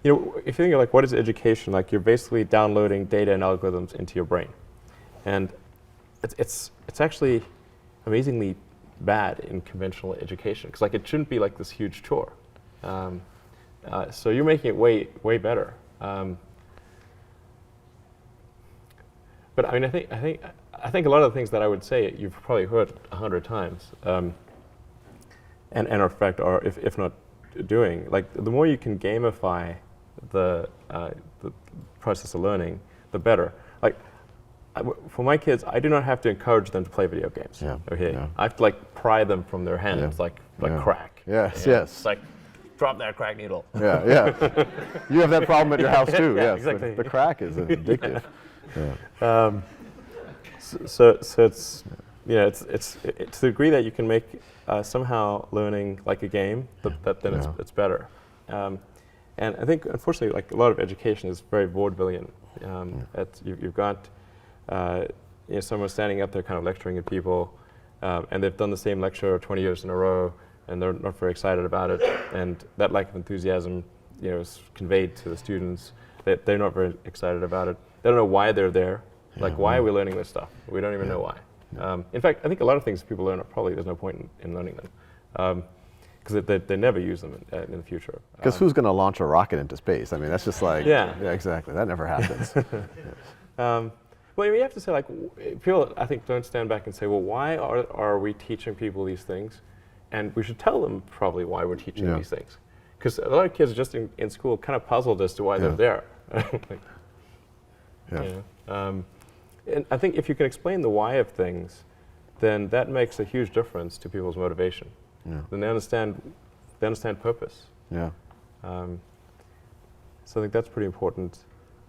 if you think of like what is education, like you're basically downloading data and algorithms into your brain, and it's actually amazingly bad in conventional education because like it shouldn't be like this huge chore. So you're making it way better. But I mean, I think a lot of the things that I would say you've probably heard 100 times, and in fact are if not doing. Like the more you can gamify the process of learning, the better. Like for my kids, I do not have to encourage them to play video games. Yeah. Okay, Yeah. I have to like pry them from their hands, like crack. Yes. You know? Yes. It's like drop that crack needle. Yeah. Yeah. You have that problem at your house too. Yeah, Yes. exactly. The crack is addictive. Yeah. So it's it's to the degree that you can make somehow learning like a game, then it's better. And I think unfortunately, like a lot of education is very vaudevillian. You've got someone standing up there kind of lecturing at people, and they've done the same lecture 20 years in a row, and they're not very excited about it. And that lack of enthusiasm, is conveyed to the students. They're not very excited about it. They don't know why they're there. Like, why are we learning this stuff? We don't even know why. In fact, I think a lot of things people learn, probably there's no point in learning them. Because they never use them in the future. Because who's going to launch a rocket into space? I mean, that's just like, yeah, exactly. That never happens. Well, you have to say, like, people, I think, don't stand back and say, well, why are we teaching people these things? And we should tell them probably why we're teaching these things. Because a lot of kids are just in school kind of puzzled as to why they're there. And I think if you can explain the why of things, then that makes a huge difference to people's motivation. Yeah. Then they understand purpose. Yeah. So I think that's pretty important,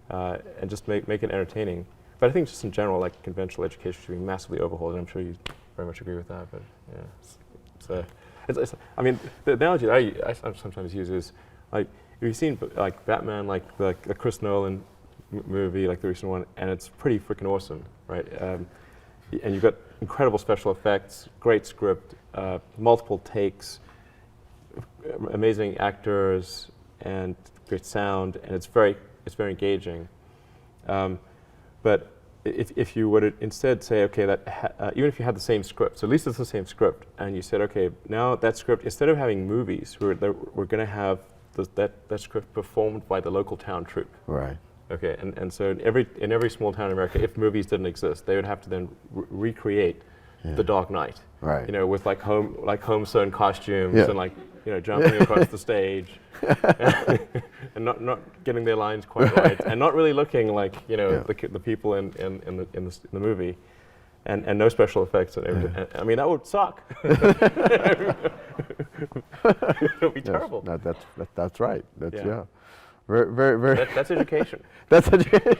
and just make it entertaining. But I think just in general, like conventional education should be massively overhauled, and I'm sure you very much agree with that. But I mean, the analogy that I sometimes use is like, have you seen like Batman, like the Chris Nolan movie, like the recent one, and it's pretty freaking awesome, right? And you've got incredible special effects, great script, multiple takes, amazing actors, and great sound, and it's very engaging. But if you were to instead say, okay, that even if you had the same script, so at least it's the same script, and you said, okay, now that script, instead of having movies, we're going to have that script performed by the local town troupe. Right. Okay, and so in every small town in America, if movies didn't exist, they would have to then recreate The Dark Knight. Right. With like home sewn costumes and like jumping across the stage, and not getting their lines quite right, and not really looking like the people in the movie, and no special effects and everything. And, I mean, that would suck. It would be terrible. That's right. That's Very. That's education. That's education.